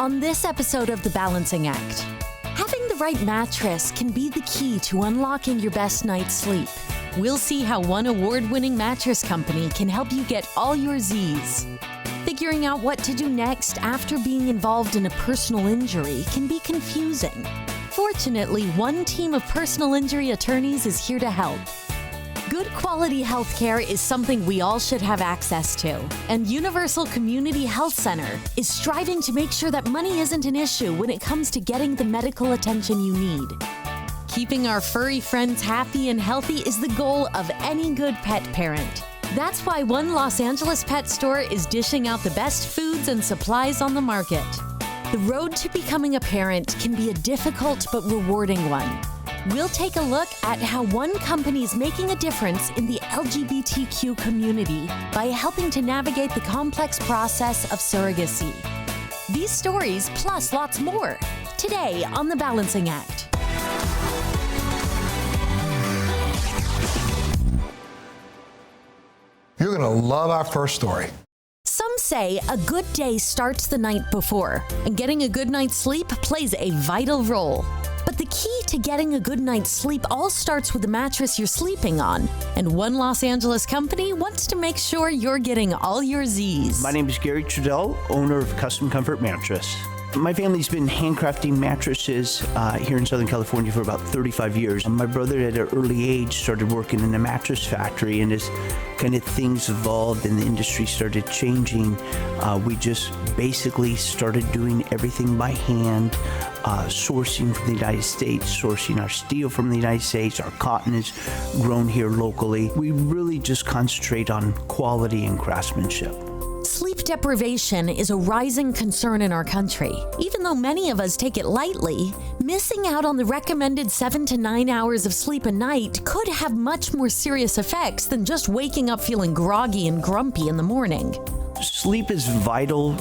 On this episode of The Balancing Act, having the right mattress can be the key to unlocking your best night's sleep. We'll see how one award-winning mattress company can help you get all your Z's. Figuring out what to do next after being involved in a personal injury can be confusing. Fortunately, one team of personal injury attorneys is here to help. Good quality healthcare is something we all should have access to, and Universal Community Health Center is striving to make sure that money isn't an issue when it comes to getting the medical attention you need. Keeping our furry friends happy and healthy is the goal of any good pet parent. That's why one Los Angeles pet store is dishing out the best foods and supplies on the market. The road to becoming a parent can be a difficult but rewarding one. We'll take a look at how one company is making a difference in the LGBTQ community by helping to navigate the complex process of surrogacy. These stories, plus lots more, today on The Balancing Act. You're going to love our first story. Some say a good day starts the night before, and getting a good night's sleep plays a vital role. But the key to getting a good night's sleep all starts with the mattress you're sleeping on. And one Los Angeles company wants to make sure you're getting all your Z's. My name is Gary Trudell, owner of Custom Comfort Mattress. My family's been handcrafting mattresses here in Southern California for about 35 years. My brother at an early age started working in a mattress factory, and as kind of things evolved and the industry started changing, we just basically started doing everything by hand, sourcing from the United States, sourcing our steel from the United States. Our cotton is grown here locally. We really just concentrate on quality and craftsmanship. Sleep deprivation is a rising concern in our country. Even though many of us take it lightly, missing out on the recommended 7 to 9 hours of sleep a night could have much more serious effects than just waking up feeling groggy and grumpy in the morning. Sleep is vital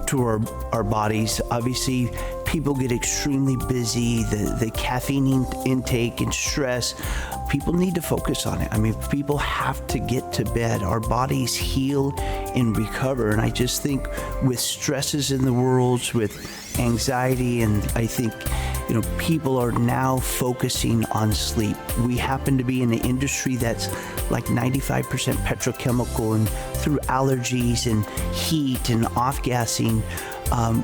to our bodies. Obviously, people get extremely busy, the caffeine intake and stress. People need to focus on it. I mean, people have to get to bed. Our bodies heal and recover. And I just think with stresses in the world, with anxiety, and I think, people are now focusing on sleep. We happen to be in an industry that's like 95% petrochemical, and through allergies and heat and off-gassing,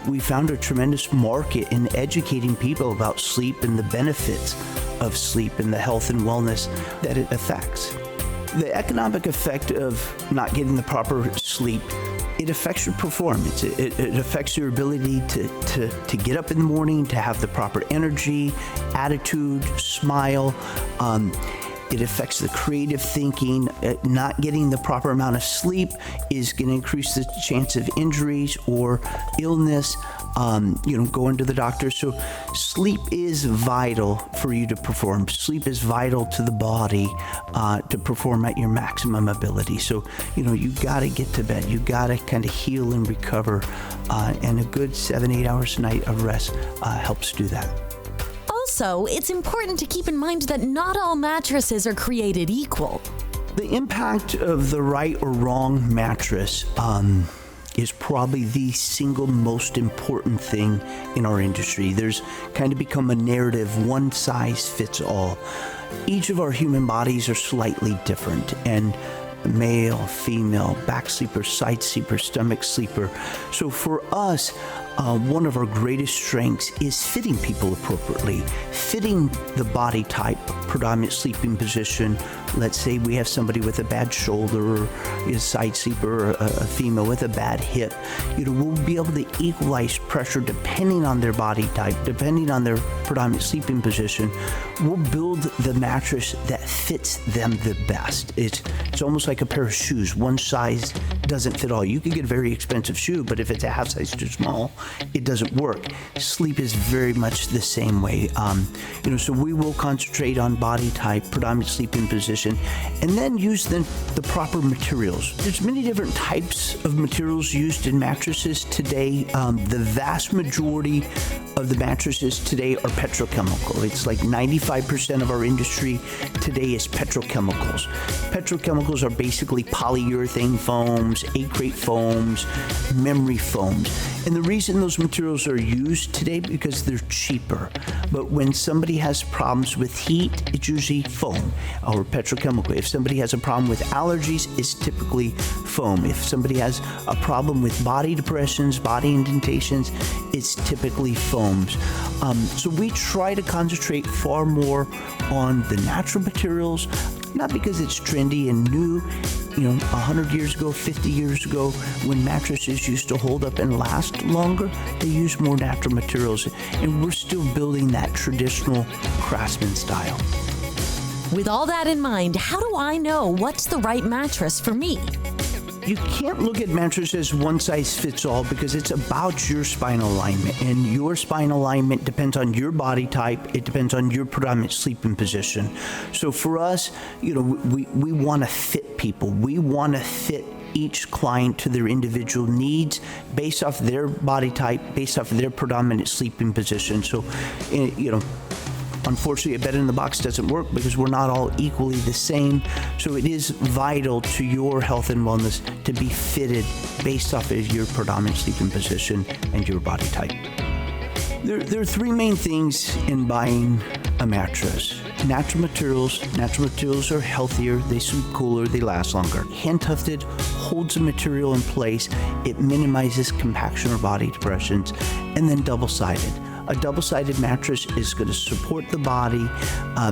we found a tremendous market in educating people about sleep and the benefits of sleep and the health and wellness that it affects. The economic effect of not getting the proper sleep, it affects your performance. It affects your ability to get up in the morning, to have the proper energy, attitude, smile. It affects the creative thinking. Not getting the proper amount of sleep is going to increase the chance of injuries or illness, going to the doctor. So sleep is vital for you to perform. Sleep is vital to the body to perform at your maximum ability. So, you got to get to bed. You got to kind of heal and recover. And a good 7-8 hours a night of rest helps do that. Also, it's important to keep in mind that not all mattresses are created equal. The impact of the right or wrong mattress is probably the single most important thing in our industry. There's kind of become a narrative, one size fits all. Each of our human bodies are slightly different, and male, female, back sleeper, side sleeper, stomach sleeper. So for us, one of our greatest strengths is fitting people appropriately, fitting the body type, predominant sleeping position. Let's say we have somebody with a bad shoulder, or a side sleeper, or a female with a bad hip. We'll be able to equalize pressure depending on their body type, depending on their predominant sleeping position. We'll build the mattress that fits them the best. It's almost like a pair of shoes. One size doesn't fit all. You could get a very expensive shoe, but if it's a half size too small, it doesn't work. Sleep is very much the same way. So we will concentrate on body type, predominant sleeping position, and then use the proper materials. There's many different types of materials used in mattresses today. The vast majority of the mattresses today are petrochemical. It's like 95% of our industry today is petrochemicals. Petrochemicals are basically polyurethane foams, acrate foams, memory foams. And the reason those materials are used today because they're cheaper. But when somebody has problems with heat, it's usually foam or petrochemical. If somebody has a problem with allergies, it's typically foam. If somebody has a problem with body depressions, body indentations, it's typically foams. So we try to concentrate far more on the natural materials, not because it's trendy and new. 100 years ago, 50 years ago, when mattresses used to hold up and last longer, they used more natural materials. And we're still building that traditional craftsman style. With all that in mind, how do I know what's the right mattress for me? You can't look at mattresses one size fits all because it's about your spine alignment, and your spine alignment depends on your body type. It depends on your predominant sleeping position. So for us, we want to fit people. We want to fit each client to their individual needs based off their body type, based off their predominant sleeping position. So, unfortunately, a bed in the box doesn't work because we're not all equally the same. So it is vital to your health and wellness to be fitted based off of your predominant sleeping position and your body type. There are three main things in buying a mattress. Natural materials. Natural materials are healthier, they sleep cooler, they last longer. Hand-tufted holds the material in place. It minimizes compaction or body depressions. And then double-sided. A double-sided mattress is going to support the body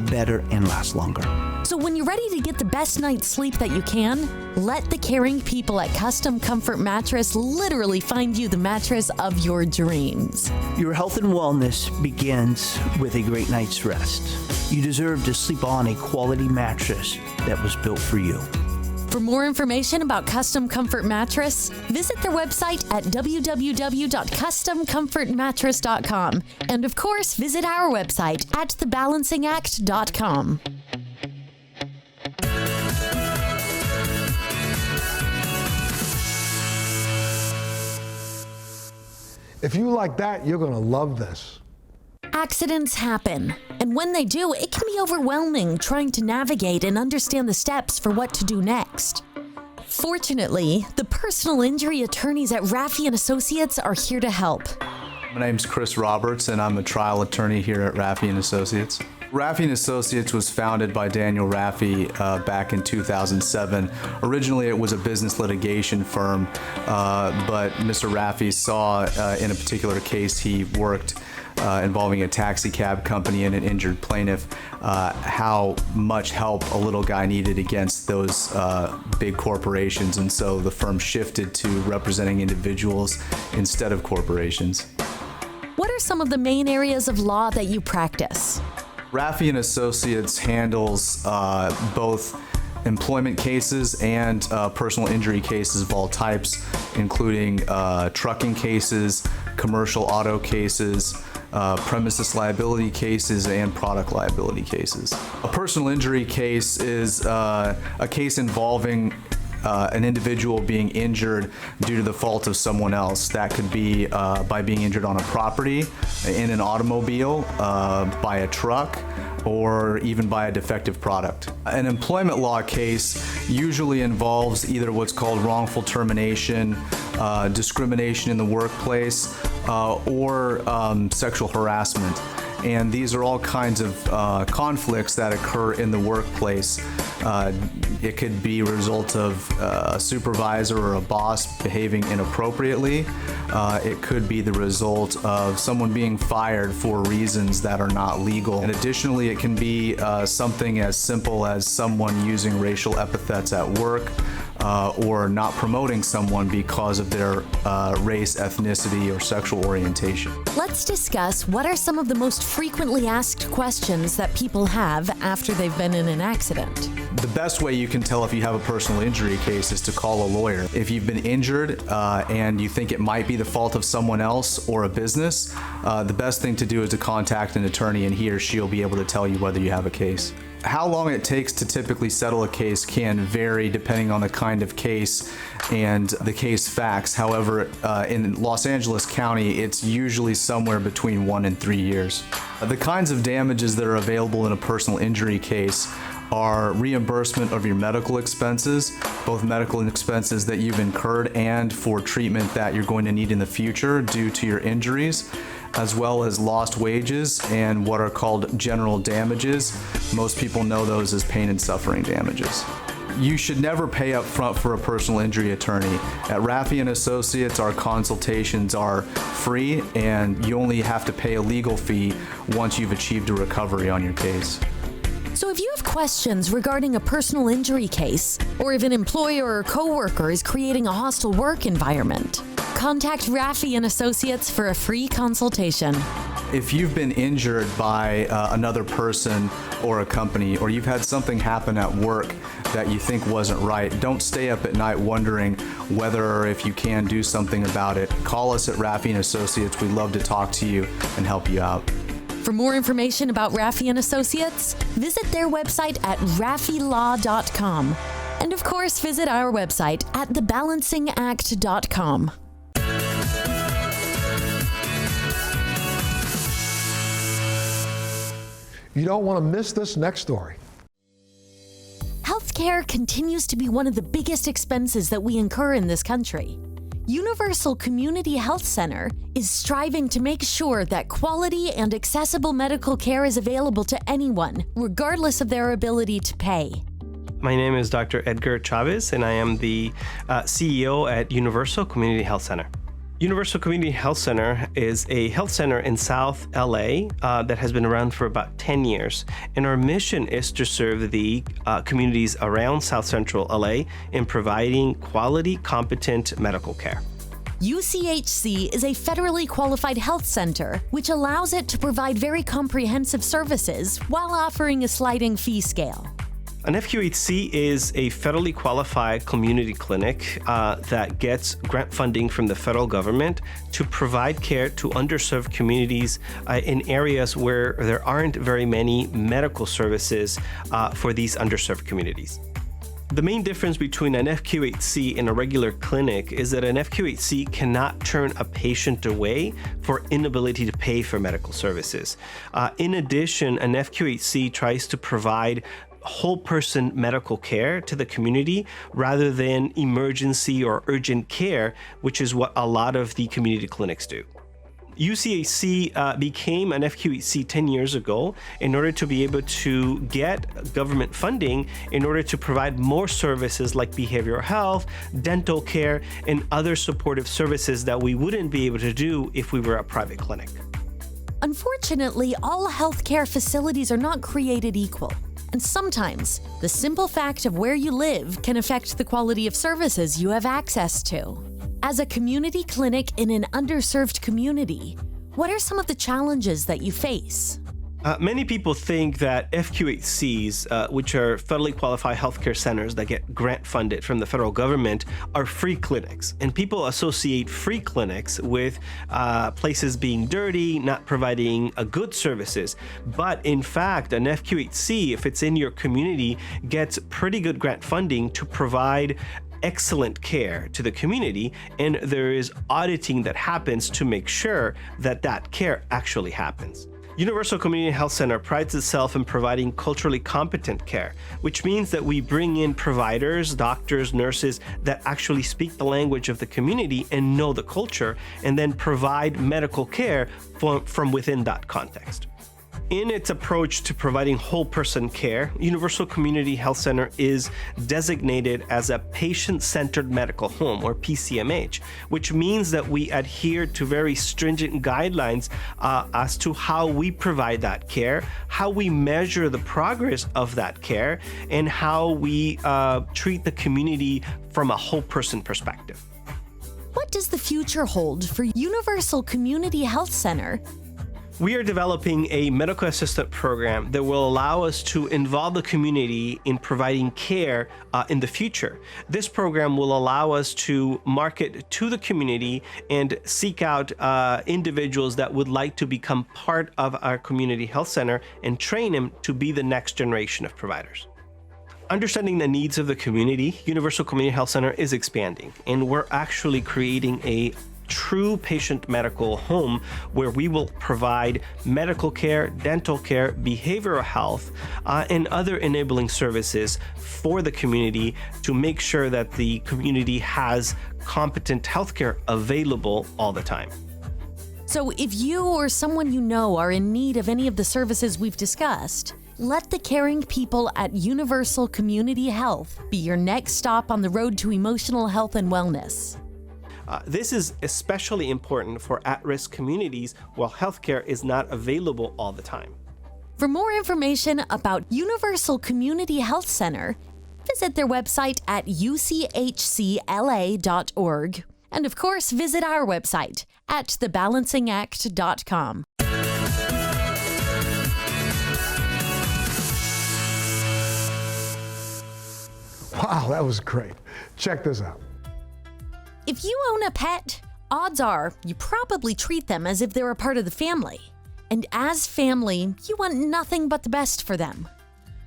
better and last longer. So when you're ready to get the best night's sleep that you can, let the caring people at Custom Comfort Mattress literally find you the mattress of your dreams. Your health and wellness begins with a great night's rest. You deserve to sleep on a quality mattress that was built for you. For more information about Custom Comfort Mattress, visit their website at www.customcomfortmattress.com. And of course, visit our website at thebalancingact.com. If you like that, you're going to love this. Accidents happen, and when they do, it can be overwhelming trying to navigate and understand the steps for what to do next. Fortunately, the personal injury attorneys at Rafii Associates are here to help. My name's Chris Roberts, and I'm a trial attorney here at Rafii Associates. Rafii Associates was founded by Daniel Rafii back in 2007. Originally, it was a business litigation firm, but Mr. Rafii saw in a particular case he worked involving a taxi cab company and an injured plaintiff, how much help a little guy needed against those big corporations, and so the firm shifted to representing individuals instead of corporations. What are some of the main areas of law that you practice? Rafii Associates handles both employment cases and personal injury cases of all types, including trucking cases, commercial auto cases, premises liability cases, and product liability cases. A personal injury case is a case involving an individual being injured due to the fault of someone else. That could be by being injured on a property, in an automobile, by a truck, or even by a defective product. An employment law case usually involves either what's called wrongful termination, discrimination in the workplace, or sexual harassment. And these are all kinds of conflicts that occur in the workplace. It could be a result of a supervisor or a boss behaving inappropriately. It could be the result of someone being fired for reasons that are not legal. And additionally, it can be something as simple as someone using racial epithets at work, or not promoting someone because of their race, ethnicity, or sexual orientation. Let's discuss what are some of the most frequently asked questions that people have after they've been in an accident. The best way you can tell if you have a personal injury case is to call a lawyer. If you've been injured and you think it might be the fault of someone else or a business, the best thing to do is to contact an attorney, and he or she will be able to tell you whether you have a case. How long it takes to typically settle a case can vary depending on the kind of case and the case facts. However, in Los Angeles County, it's usually somewhere between 1 and 3 years. The kinds of damages that are available in a personal injury case are reimbursement of your medical expenses, both medical expenses that you've incurred and for treatment that you're going to need in the future due to your injuries, as well as lost wages and what are called general damages. Most people know those as pain and suffering damages. You should never pay up front for a personal injury attorney. At Rafii Associates, our consultations are free, and you only have to pay a legal fee once you've achieved a recovery on your case. So if you have questions regarding a personal injury case, or if an employer or coworker is creating a hostile work environment, contact Rafii Associates for a free consultation. If you've been injured by another person or a company, or you've had something happen at work that you think wasn't right, don't stay up at night wondering whether or if you can do something about it. Call us at Rafii Associates. We'd love to talk to you and help you out. For more information about Rafii Associates, visit their website at rafilaw.com. And of course, visit our website at thebalancingact.com. You don't want to miss this next story. Healthcare continues to be one of the biggest expenses that we incur in this country. Universal Community Health Center is striving to make sure that quality and accessible medical care is available to anyone, regardless of their ability to pay. My name is Dr. Edgar Chavez, and I am the CEO at Universal Community Health Center. Universal Community Health Center is a health center in South LA that has been around for about 10 years. And our mission is to serve the communities around South Central LA in providing quality, competent medical care. UCHC is a federally qualified health center, which allows it to provide very comprehensive services while offering a sliding fee scale. An FQHC is a federally qualified community clinic that gets grant funding from the federal government to provide care to underserved communities in areas where there aren't very many medical services for these underserved communities. The main difference between an FQHC and a regular clinic is that an FQHC cannot turn a patient away for inability to pay for medical services. In addition, an FQHC tries to provide whole person medical care to the community rather than emergency or urgent care, which is what a lot of the community clinics do. UCHC became an FQHC 10 years ago in order to be able to get government funding in order to provide more services like behavioral health, dental care, and other supportive services that we wouldn't be able to do if we were a private clinic. Unfortunately, all healthcare facilities are not created equal. And sometimes, the simple fact of where you live can affect the quality of services you have access to. As a community clinic in an underserved community, what are some of the challenges that you face? Many people think that FQHCs, which are federally qualified healthcare centers that get grant funded from the federal government, are free clinics. And people associate free clinics with places being dirty, not providing good services. But in fact, an FQHC, if it's in your community, gets pretty good grant funding to provide excellent care to the community, and there is auditing that happens to make sure that that care actually happens. Universal Community Health Center prides itself in providing culturally competent care, which means that we bring in providers, doctors, nurses that actually speak the language of the community and know the culture, and then provide medical care from within that context. In its approach to providing whole person care, Universal Community Health Center is designated as a patient-centered medical home, or PCMH, which means that we adhere to very stringent guidelines as to how we provide that care, how we measure the progress of that care, and how we treat the community from a whole person perspective. What does the future hold for Universal Community Health Center? We are developing a medical assistant program that will allow us to involve the community in providing care in the future. This program will allow us to market to the community and seek out individuals that would like to become part of our community health center and train them to be the next generation of providers. Understanding the needs of the community, Universal Community Health Center is expanding, and we're actually creating a true patient medical home where we will provide medical care, dental care, behavioral health, and other enabling services for the community to make sure that the community has competent healthcare available all the time. So if you or someone you know are in need of any of the services we've discussed, let the caring people at Universal Community Health be your next stop on the road to emotional health and wellness. This is especially important for at-risk communities while healthcare is not available all the time. For more information about Universal Community Health Center, visit their website at uchcla.org. And of course, visit our website at thebalancingact.com. Wow, that was great. Check this out. If you own a pet, odds are you probably treat them as if they're a part of the family. And as family, you want nothing but the best for them.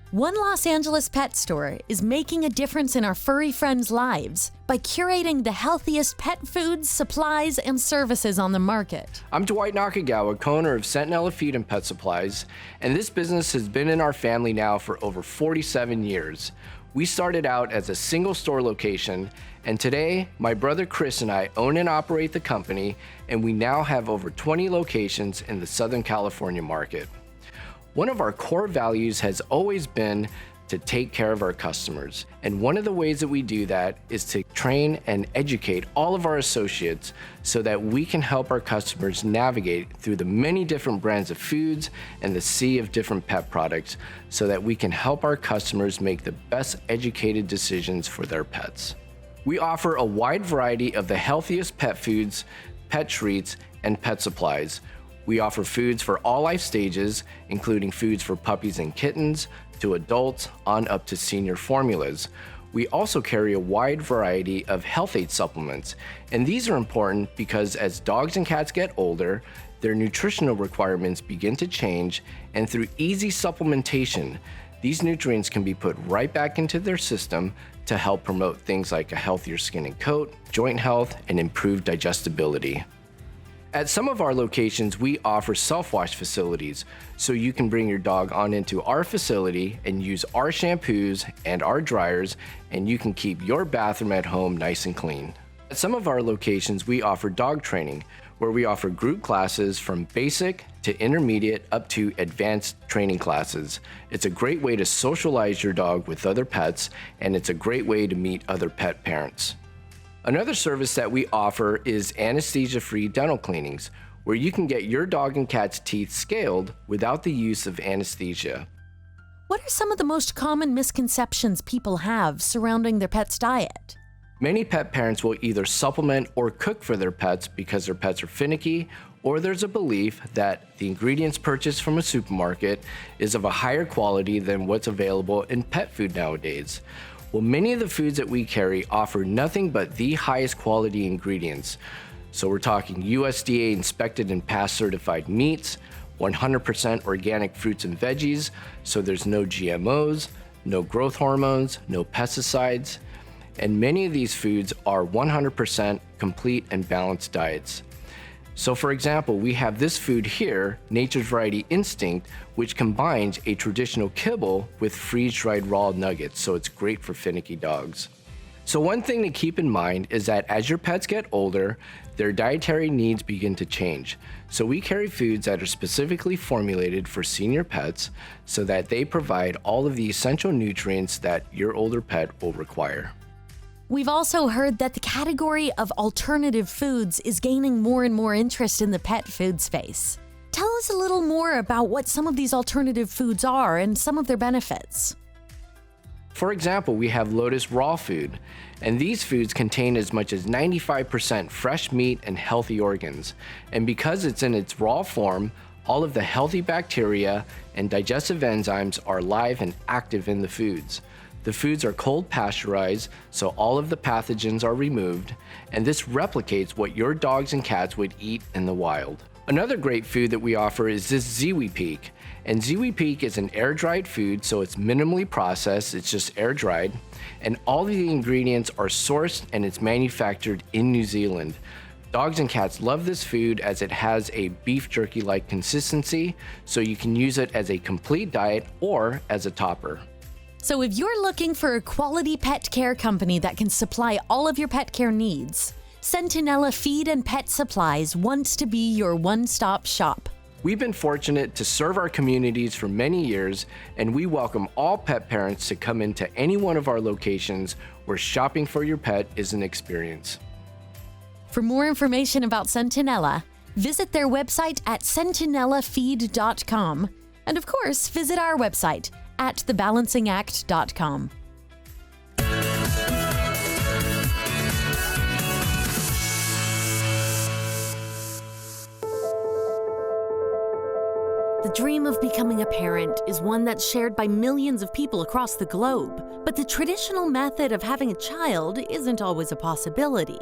One Los Angeles pet store is making a difference in our furry friends' lives by curating the healthiest pet foods, supplies, and services on the market. I'm Dwight Nakagawa, co-owner of Centinela Feed and Pet Supplies, and this business has been in our family now for over 47 years. We started out as a single store location, and today my brother Chris and I own and operate the company, and we now have over 20 locations in the Southern California market. One of our core values has always been to take care of our customers, and one of the ways that we do that is to train and educate all of our associates so that we can help our customers navigate through the many different brands of foods and the sea of different pet products so that we can help our customers make the best educated decisions for their pets. We offer a wide variety of the healthiest pet foods, pet treats, and pet supplies. We offer foods for all life stages, including foods for puppies and kittens, to adults, on up to senior formulas. We also carry a wide variety of health aid supplements, and these are important because as dogs and cats get older, their nutritional requirements begin to change, and through easy supplementation, these nutrients can be put right back into their system to help promote things like a healthier skin and coat, joint health, and improved digestibility. At some of our locations, we offer self-wash facilities, so you can bring your dog on into our facility and use our shampoos and our dryers, and you can keep your bathroom at home nice and clean. At some of our locations, we offer dog training, where we offer group classes from basic to intermediate up to advanced training classes. It's a great way to socialize your dog with other pets, and it's a great way to meet other pet parents. Another service that we offer is anesthesia-free dental cleanings, where you can get your dog and cat's teeth scaled without the use of anesthesia. What are some of the most common misconceptions people have surrounding their pet's diet? Many pet parents will either supplement or cook for their pets because their pets are finicky, or there's a belief that the ingredients purchased from a supermarket is of a higher quality than what's available in pet food nowadays. Well, many of the foods that we carry offer nothing but the highest quality ingredients. So we're talking USDA inspected and pass certified meats, 100% organic fruits and veggies, so there's no GMOs, no growth hormones, no pesticides, and many of these foods are 100% complete and balanced diets. So for example, we have this food here, Nature's Variety Instinct, which combines a traditional kibble with freeze-dried raw nuggets, so it's great for finicky dogs. So one thing to keep in mind is that as your pets get older, their dietary needs begin to change. So we carry foods that are specifically formulated for senior pets so that they provide all of the essential nutrients that your older pet will require. We've also heard that the category of alternative foods is gaining more and more interest in the pet food space. Tell us a little more about what some of these alternative foods are and some of their benefits. For example, we have Lotus Raw Food, and these foods contain as much as 95% fresh meat and healthy organs. And because it's in its raw form, all of the healthy bacteria and digestive enzymes are live and active in the foods. The foods are cold pasteurized, so all of the pathogens are removed, and this replicates what your dogs and cats would eat in the wild. Another great food that we offer is this Ziwi Peak. And Ziwi Peak is an air-dried food, so it's minimally processed, it's just air-dried. And all the ingredients are sourced and it's manufactured in New Zealand. Dogs and cats love this food as it has a beef jerky-like consistency, so you can use it as a complete diet or as a topper. So if you're looking for a quality pet care company that can supply all of your pet care needs, Centinela Feed and Pet Supplies wants to be your one-stop shop. We've been fortunate to serve our communities for many years, and we welcome all pet parents to come into any one of our locations where shopping for your pet is an experience. For more information about Centinela, visit their website at centinelafeed.com, and of course, visit our website at thebalancingact.com. The dream of becoming a parent is one that's shared by millions of people across the globe, but the traditional method of having a child isn't always a possibility.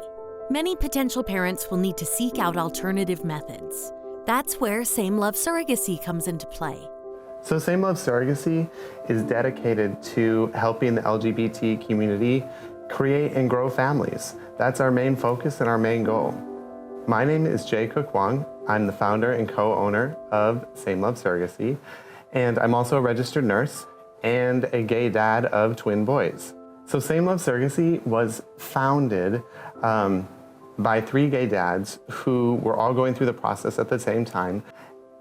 Many potential parents will need to seek out alternative methods. That's where Same Love Surrogacy comes into play. So Same Love Surrogacy is dedicated to helping the LGBT community create and grow families. That's our main focus and our main goal. My name is Jay Cook Wong. I'm the founder and co-owner of Same Love Surrogacy, and I'm also a registered nurse and a gay dad of twin boys. So Same Love Surrogacy was founded by 3 gay dads who were all going through the process at the same time,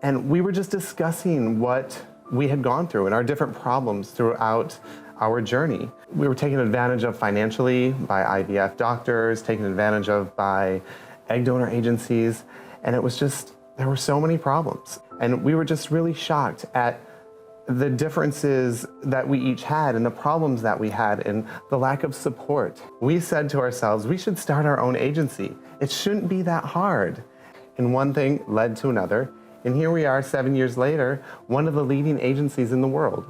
and we were just discussing what we had gone through and our different problems throughout our journey. We were taken advantage of financially by IVF doctors, taken advantage of by egg donor agencies, and it was just, there were so many problems. And we were just really shocked at the differences that we each had and the problems that we had and the lack of support. We said to ourselves, we should start our own agency. It shouldn't be that hard. And one thing led to another, and here we are 7 years later, one of the leading agencies in the world.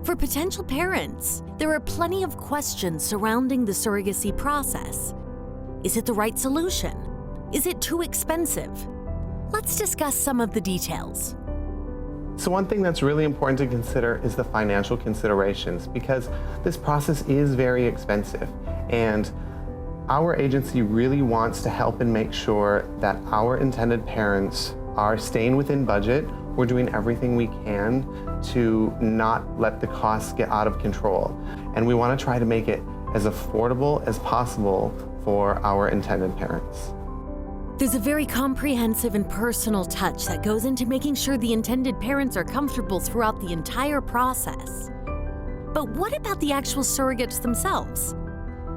For potential parents, there are plenty of questions surrounding the surrogacy process. Is it the right solution? Is it too expensive? Let's discuss some of the details. So one thing that's really important to consider is the financial considerations, because this process is very expensive. And our agency really wants to help and make sure that our intended parents are staying within budget. We're doing everything we can to not let the costs get out of control. And we want to try to make it as affordable as possible for our intended parents. There's a very comprehensive and personal touch that goes into making sure the intended parents are comfortable throughout the entire process. But what about the actual surrogates themselves?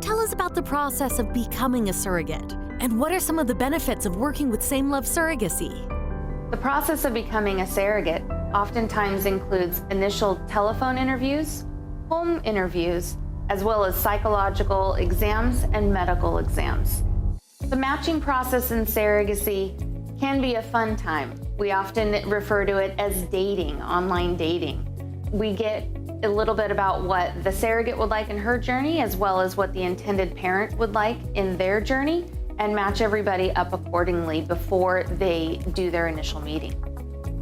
Tell us about the process of becoming a surrogate, and what are some of the benefits of working with Same Love Surrogacy? The process of becoming a surrogate oftentimes includes initial telephone interviews, home interviews, as well as psychological exams and medical exams. The matching process in surrogacy can be a fun time. We often refer to it as dating, online dating. We get a little bit about what the surrogate would like in her journey, as well as what the intended parent would like in their journey, and match everybody up accordingly before they do their initial meeting.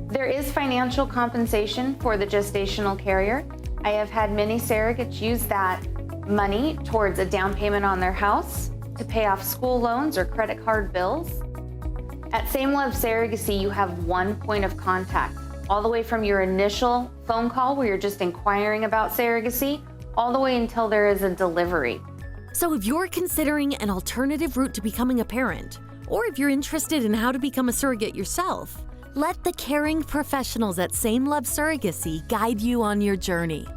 There is financial compensation for the gestational carrier. I have had many surrogates use that money towards a down payment on their house, to pay off school loans or credit card bills. At Same Love Surrogacy, you have one point of contact, all the way from your initial phone call where you're just inquiring about surrogacy, all the way until there is a delivery. So if you're considering an alternative route to becoming a parent, or if you're interested in how to become a surrogate yourself, let the caring professionals at Same Love Surrogacy guide you on your journey.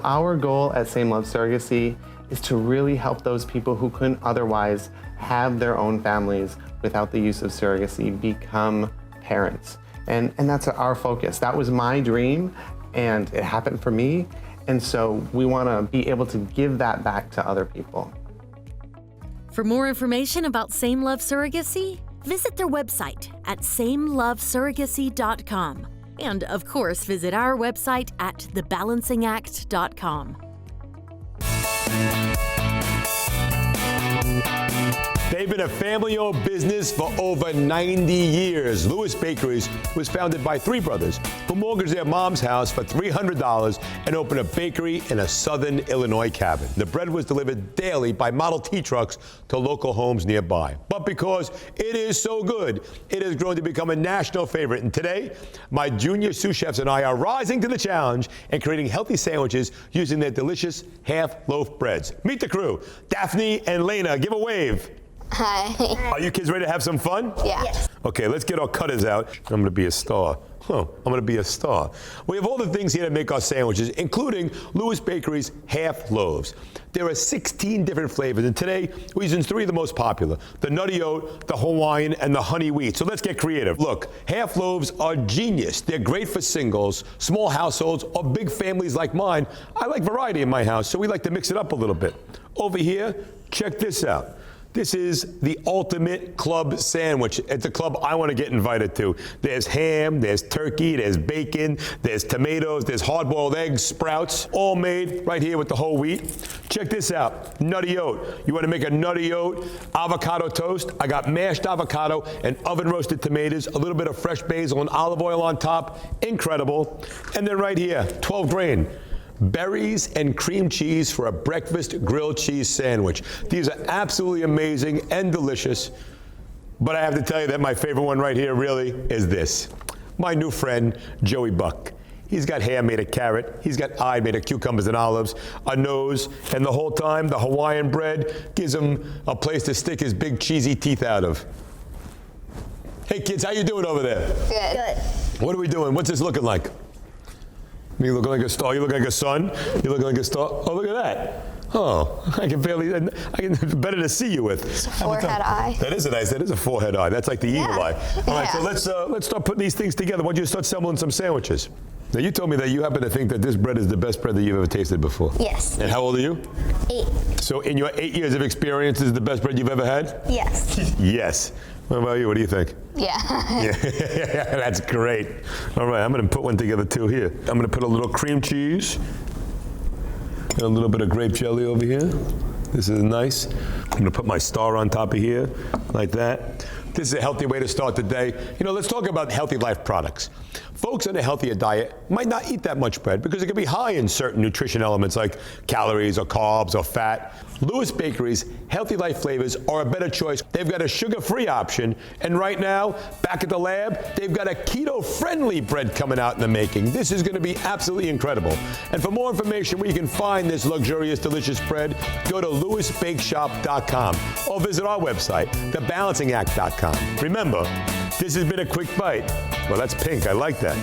Our goal at Same Love Surrogacy is to really help those people who couldn't otherwise have their own families without the use of surrogacy become parents. And that's our focus. That was my dream, and it happened for me. And so we want to be able to give that back to other people. For more information about Same Love Surrogacy, visit their website at samelovesurrogacy.com. And of course, visit our website at thebalancingact.com. They've been a family-owned business for over 90 years. Lewis Bakeries was founded by three brothers who mortgaged their mom's house for $300 and opened a bakery in a southern Illinois cabin. The bread was delivered daily by Model T trucks to local homes nearby. But because it is so good, it has grown to become a national favorite. And today, my junior sous chefs and I are rising to the challenge and creating healthy sandwiches using their delicious half-loaf breads. Meet the crew. Daphne and Lena, give a wave. Hi. Are you kids ready to have some fun? Yeah. Yes. Okay, let's get our cutters out. I'm gonna be a star. I'm gonna be a star. We have all the things here to make our sandwiches, including Lewis Bakery's half loaves. There are 16 different flavors, and today we're using three of the most popular: the nutty oat, the Hawaiian, and the honey wheat. So let's get creative. Look, half loaves are genius. They're great for singles, small households, or big families like mine. I like variety in my house, so we like to mix it up a little bit. Over here, check this out. This is the ultimate club sandwich. It's a club I want to get invited to. There's ham, there's turkey, there's bacon, there's tomatoes, there's hard-boiled eggs, sprouts, all made right here with the whole wheat. Check this out, nutty oat. You want to make a nutty oat avocado toast? I got mashed avocado and oven-roasted tomatoes, a little bit of fresh basil and olive oil on top. Incredible. And then right here, 12 grain. Berries and cream cheese for a breakfast grilled cheese sandwich. These are absolutely amazing and delicious. But I have to tell you that my favorite one right here really is this. My new friend, Joey Buck. He's got hair made of carrot. He's got eye made of cucumbers and olives, a nose, and the whole time the Hawaiian bread gives him a place to stick his big cheesy teeth out of. Hey kids, how you doing over there? Good. What are we doing? What's this looking like? You look like a star. You look like a sun. You look like a star. Oh, look at that. Oh, I can better to see you with. It's a forehead eye. That is a forehead eye. That's like the eagle eye. All right, so let's start putting these things together. Why don't you start assembling some sandwiches? Now, you told me that you happen to think that this bread is the best bread that you've ever tasted before. Yes. And how old are you? 8. So in your 8 years of experience, this is the best bread you've ever had? Yes. Yes. What about you? What do you think? Yeah. Yeah, that's great. All right, I'm going to put one together too here. I'm going to put a little cream cheese and a little bit of grape jelly over here. This is nice. I'm going to put my star on top of here like that. This is a healthy way to start the day. You know, let's talk about healthy life products. Folks on a healthier diet might not eat that much bread because it can be high in certain nutrition elements like calories or carbs or fat. Lewis Bakery's Healthy Life flavors are a better choice. They've got a sugar-free option, and right now, back at the lab, they've got a keto-friendly bread coming out in the making. This is going to be absolutely incredible. And for more information where you can find this luxurious, delicious bread, go to lewisbakeshop.com or visit our website, thebalancingact.com. Remember, this has been a quick bite. Well, that's pink. I like that.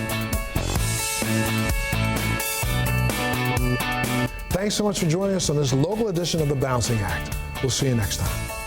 Thanks so much for joining us on this local edition of The Balancing Act. We'll see you next time.